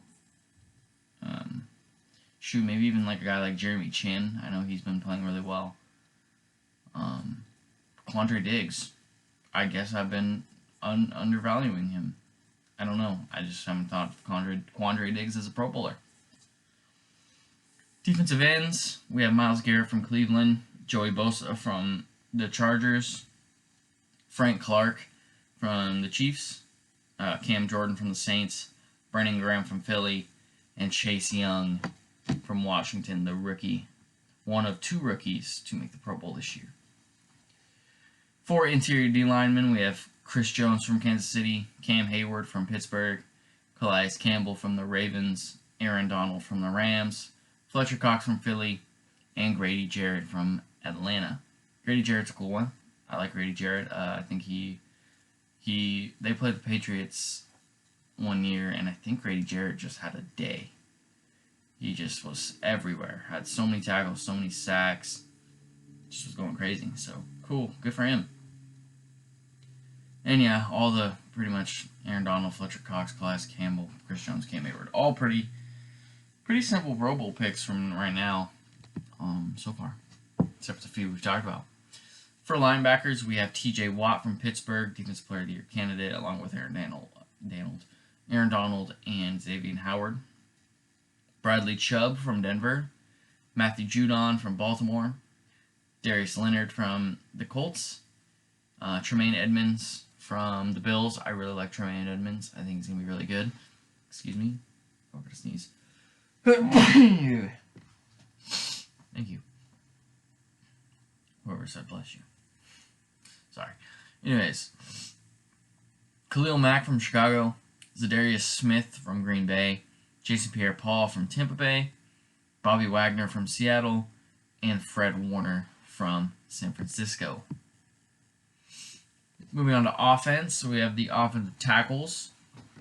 Maybe even like a guy like Jeremy Chin. I know he's been playing really well. Quandre Diggs. I guess I've been undervaluing him. I don't know. I just haven't thought of Quandre Diggs as a Pro Bowler. Defensive ends, we have Myles Garrett from Cleveland, Joey Bosa from the Chargers, Frank Clark from the Chiefs, Cam Jordan from the Saints, Brandon Graham from Philly, and Chase Young from Washington, the rookie. One of 2 rookies to make the Pro Bowl this year. 4 interior D linemen, we have Chris Jones from Kansas City, Cam Hayward from Pittsburgh, Calais Campbell from the Ravens, Aaron Donald from the Rams, Fletcher Cox from Philly, and Grady Jarrett from Atlanta. Grady Jarrett's a cool one. I like Grady Jarrett. I think they played the Patriots one year, and I think Grady Jarrett just had a day. He just was everywhere. Had so many tackles, so many sacks. Just was going crazy. So, cool. Good for him. And yeah, all the pretty much Aaron Donald, Fletcher Cox, Calais Campbell, Chris Jones, Cam Hayward. All pretty simple Pro Bowl picks from right now so far. Except for the few we've talked about. For linebackers, we have T.J. Watt from Pittsburgh, Defensive Player of the Year candidate, along with Aaron Donald, and Xavier Howard. Bradley Chubb from Denver, Matthew Judon from Baltimore, Darius Leonard from the Colts, Tremaine Edmonds from the Bills. I really like Tremaine Edmonds. I think he's going to be really good. Excuse me. I'm going to sneeze. Thank you. Whoever said bless you. Sorry. Anyways, Khalil Mack from Chicago, Zadarius Smith from Green Bay, Jason Pierre-Paul from Tampa Bay, Bobby Wagner from Seattle, and Fred Warner from San Francisco. Moving on to offense, we have the offensive tackles.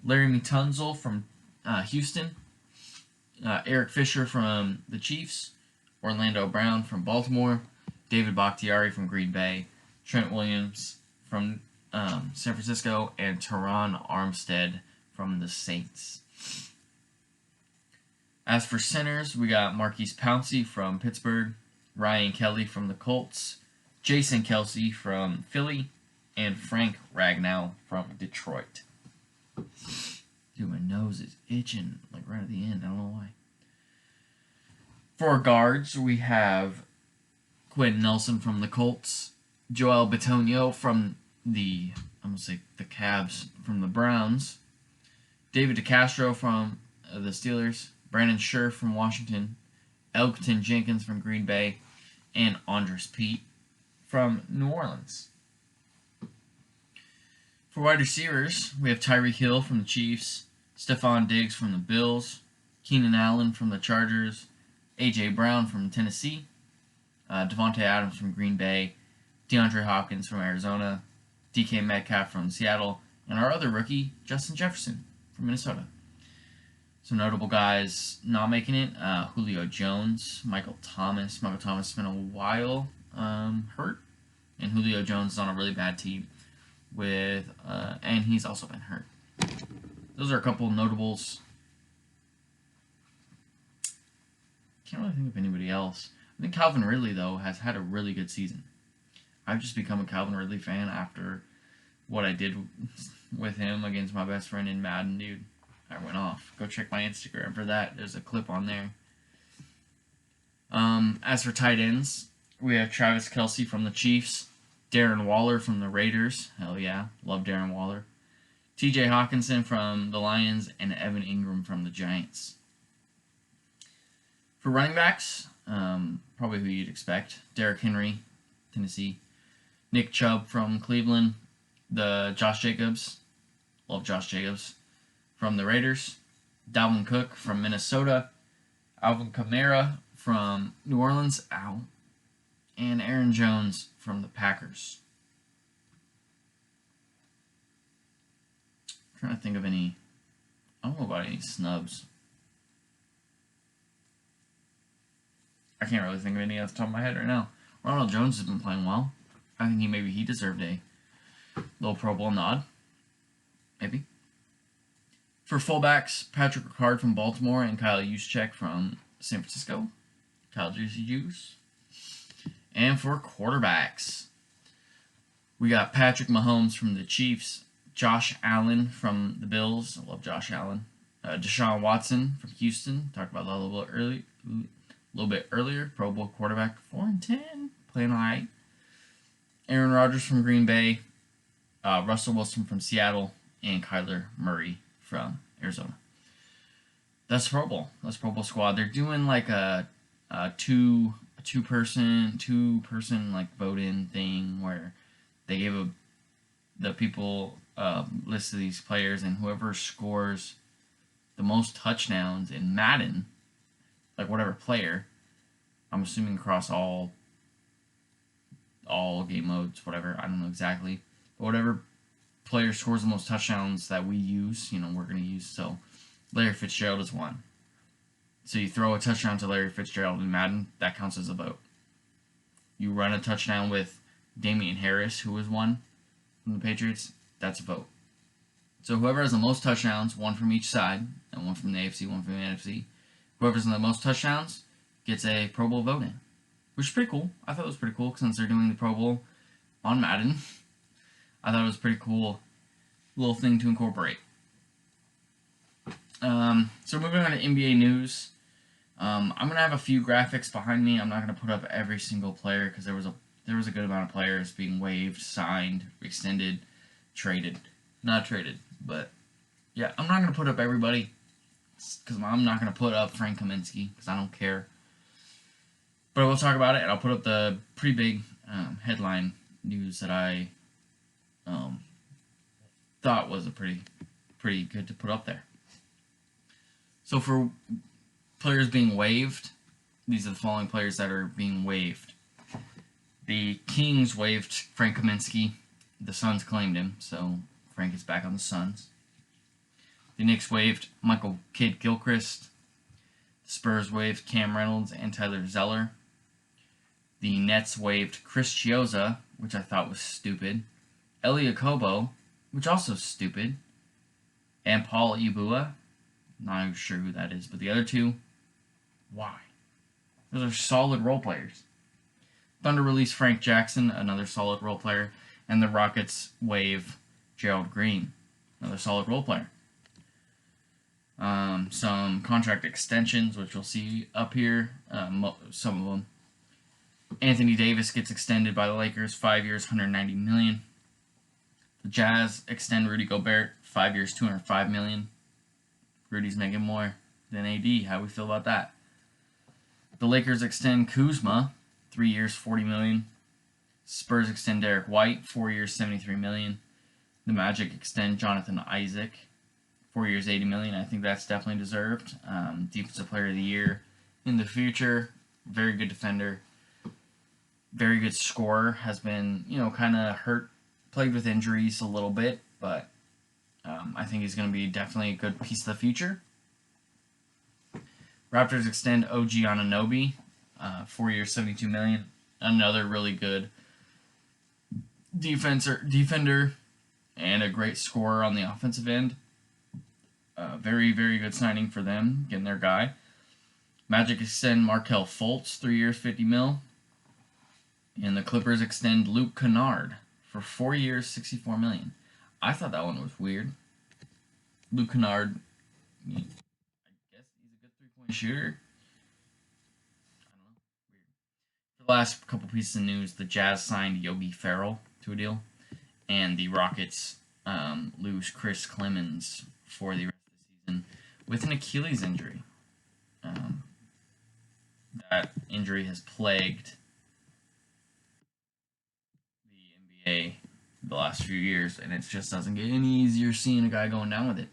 Larry Tunsil from Houston, Eric Fisher from the Chiefs, Orlando Brown from Baltimore, David Bakhtiari from Green Bay, Trent Williams from San Francisco, and Teron Armstead from the Saints. As for centers, we got Marquise Pouncey from Pittsburgh, Ryan Kelly from the Colts, Jason Kelsey from Philly, and Frank Ragnow from Detroit. Dude, my nose is itching, like right at the end. I don't know why. For guards, we have Quentin Nelson from the Colts, Joel Bitonio from the Cavs from the Browns, David DeCastro from the Steelers, Brandon Scherf from Washington, Elgton Jenkins from Green Bay, and Andres Pete from New Orleans. For wide receivers, we have Tyreek Hill from the Chiefs, Stephon Diggs from the Bills, Keenan Allen from the Chargers, A.J. Brown from Tennessee, Devontae Adams from Green Bay, DeAndre Hopkins from Arizona, DK Metcalf from Seattle, and our other rookie, Justin Jefferson from Minnesota. Some notable guys not making it, Julio Jones, Michael Thomas. Michael Thomas has been a while hurt, and Julio Jones is on a really bad team and he's also been hurt. Those are a couple of notables. Can't really think of anybody else. I think Calvin Ridley, though, has had a really good season. I've just become a Calvin Ridley fan after what I did with him against my best friend in Madden, dude. I went off. Go check my Instagram for that. There's a clip on there. As for tight ends, we have Travis Kelce from the Chiefs, Darren Waller from the Raiders. Hell yeah. Love Darren Waller. TJ Hawkinson from the Lions, and Evan Ingram from the Giants. For running backs, probably who you'd expect. Derrick Henry, Tennessee. Nick Chubb from Cleveland. The Josh Jacobs. Love Josh Jacobs. From the Raiders. Dalvin Cook from Minnesota. Alvin Kamara from New Orleans. Ow. And Aaron Jones from the Packers. I'm trying to think of any. I don't know about any snubs. I can't really think of any off the top of my head right now. Ronald Jones has been playing well. I think maybe he deserved a little Pro Bowl nod. Maybe. For fullbacks, Patrick Ricard from Baltimore and Kyle Juszczyk from San Francisco. Kyle Juicy Juice. And for quarterbacks, we got Patrick Mahomes from the Chiefs, Josh Allen from the Bills. I love Josh Allen. Deshaun Watson from Houston. Talked about that a little bit earlier. Pro Bowl quarterback, 4-10, playing all right. Aaron Rodgers from Green Bay, Russell Wilson from Seattle, and Kyler Murray from Arizona. That's Pro Bowl. That's Pro Bowl squad. They're doing like a two person like vote in thing where they gave the people list of these players, and whoever scores the most touchdowns in Madden, like whatever player, I'm assuming across all game modes, whatever, I don't know exactly, but whatever player scores the most touchdowns that we use, we're going to use. So Larry Fitzgerald is one. So you throw a touchdown to Larry Fitzgerald in Madden, that counts as a vote. You run a touchdown with Damian Harris, who was one from the Patriots, that's a vote. So whoever has the most touchdowns, one from each side, and one from the AFC, one from the NFC, whoever's in the most touchdowns gets a Pro Bowl vote in, which is pretty cool. I thought it was pretty cool since they're doing the Pro Bowl on Madden. I thought it was a pretty cool little thing to incorporate. So moving on to NBA news, I'm gonna have a few graphics behind me. I'm not gonna put up every single player because there was a good amount of players being waived, signed, extended, traded. Not traded, but yeah, I'm not gonna put up everybody because I'm not gonna put up Frank Kaminsky because I don't care. But we'll talk about it, and I'll put up the pretty big headline news that I thought was a pretty good to put up there. So for players being waived, these are the following players that are being waived. The Kings waived Frank Kaminsky. The Suns claimed him, so Frank is back on the Suns. The Knicks waived Michael Kidd-Gilchrist. The Spurs waived Cam Reynolds and Tyler Zeller. The Nets waived Chris Chiozza, which I thought was stupid. Elie Okobo, which also is stupid. And Paul Ibua. Not even sure who that is, but the other two, why? Those are solid role players. Thunder released Frank Jackson, another solid role player, and the Rockets waive Gerald Green, another solid role player. Some contract extensions, which we'll see up here, some of them. Anthony Davis gets extended by the Lakers, 5 years, $190 million. The Jazz extend Rudy Gobert, 5 years, $205 million. Rudy's making more than AD. How do we feel about that? The Lakers extend Kuzma, 3 years, $40 million. Spurs extend Derek White, 4 years, $73 million. The Magic extend Jonathan Isaac, 4 years, $80 million. I think that's definitely deserved. Defensive Player of the Year in the future. Very good defender. Very good scorer. Has been, kind of hurt, plagued with injuries a little bit, but I think he's going to be definitely a good piece of the future. Raptors extend OG Anunoby, 4 years, $72 million. Another really good defender and a great scorer on the offensive end. Very, very good signing for them, getting their guy. Magic extend Markelle Fultz, 3 years, $50 million. And the Clippers extend Luke Kennard for 4 years, $64 million. I thought that one was weird. Luke Kennard, I guess he's a good three-point shooter. I don't know. Weird. For the last couple pieces of news, the Jazz signed Yogi Ferrell to a deal, and the Rockets lose Chris Clemens for the rest of the season with an Achilles injury. That injury has plagued the NBA the last few years, and it just doesn't get any easier seeing a guy going down with it.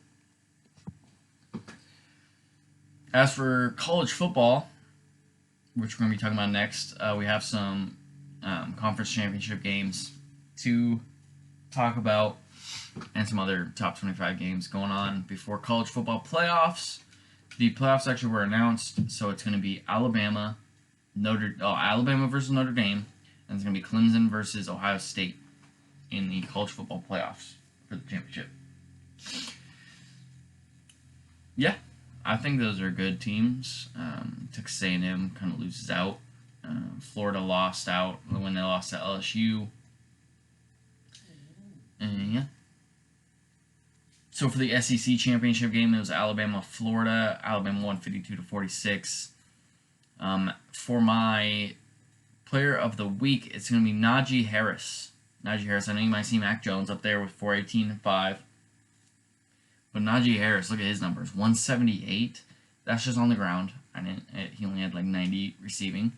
As for college football, which we're going to be talking about next, we have some conference championship games to talk about and some other top 25 games going on before college football playoffs. The playoffs actually were announced, so it's going to be Alabama versus Notre Dame, and it's going to be Clemson versus Ohio State in the college football playoffs for the championship. Yeah, I think those are good teams. Texas A&M kind of loses out. Florida lost out when they lost to LSU. And yeah. So for the SEC championship game, it was Alabama-Florida. Alabama won 52-46. For my player of the week, it's going to be Najee Harris. Najee Harris, I know you might see Mac Jones up there with 418 and 5. But Najee Harris, look at his numbers. 178. That's just on the ground. He only had like 90 receiving.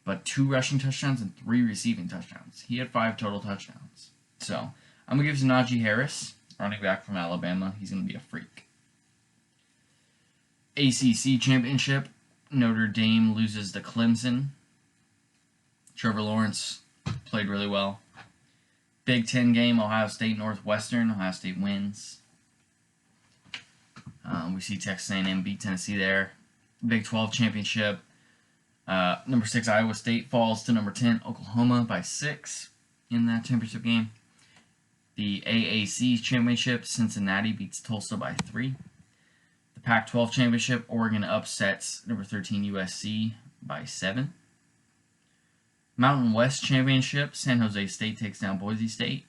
But 2 rushing touchdowns and 3 receiving touchdowns. He had 5 total touchdowns. So, I'm going to give it to Najee Harris, running back from Alabama. He's going to be a freak. ACC Championship. Notre Dame loses to Clemson. Trevor Lawrence played really well. Big Ten game, Ohio State, Northwestern. Ohio State wins. We see Texas A&M beat Tennessee there. Big 12 championship. Number 6 Iowa State falls to number 10 Oklahoma by 6 in that championship game. The AAC championship, Cincinnati beats Tulsa by 3. The Pac-12 championship, Oregon upsets number 13 USC by 7. Mountain West championship, San Jose State takes down Boise State.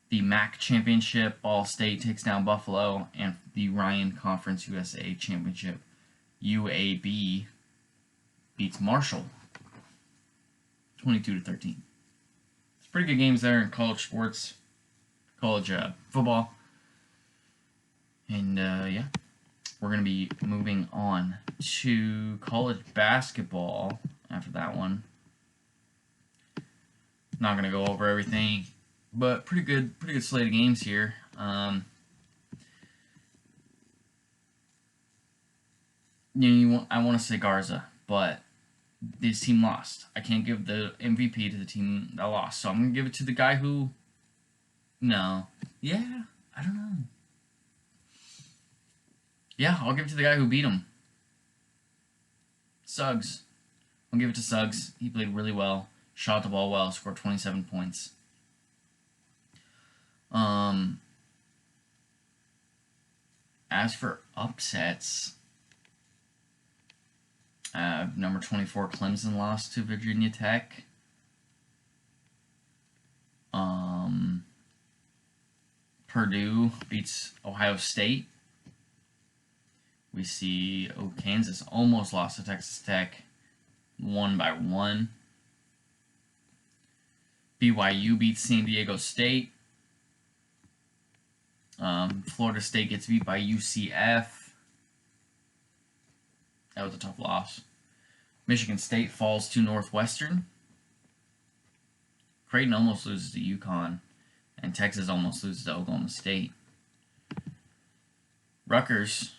The MAC championship, Ball State takes down Buffalo. And the Ryan Conference USA championship, UAB beats Marshall 22-13. It's pretty good games there in college sports, college football. And yeah, we're going to be moving on to college basketball after that one. Not going to go over everything, but pretty good slate of games here. I want to say Garza, but this team lost. I can't give the MVP to the team that lost, so I'm going to give it to the guy who... No. Yeah, I don't know. Yeah, I'll give it to the guy who beat him. Suggs. I'll give it to Suggs. He played really well. Shot the ball well. Scored 27 points. As for upsets... number 24 Clemson lost to Virginia Tech. Purdue beats Ohio State. We see Kansas almost lost to Texas Tech, won by 1. BYU beats San Diego State. Florida State gets beat by UCF. That was a tough loss. Michigan State falls to Northwestern. Creighton almost loses to UConn. And Texas almost loses to Oklahoma State. Rutgers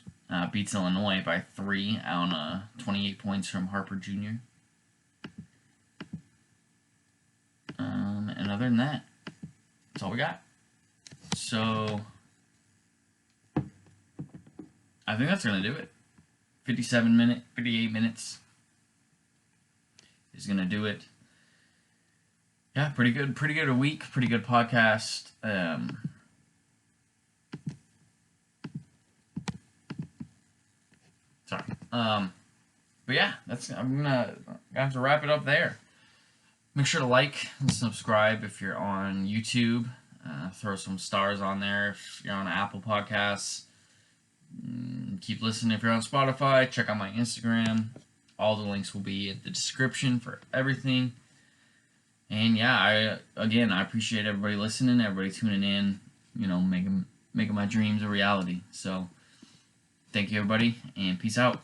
beats Illinois by 3 on 28 points from Harper Jr. And other than that, that's all we got. So, I think that's going to do it. 58 minutes is going to do it. Yeah, pretty good a week, pretty good podcast. Sorry. But yeah, I'm gonna have to wrap it up there. Make sure to like and subscribe if you're on YouTube. Throw some stars on there if you're on Apple Podcasts. Keep listening if you're on Spotify. Check out my Instagram. All the links will be in the description for everything. And yeah, I appreciate everybody listening, everybody tuning in, making my dreams a reality. So thank you everybody, and peace out.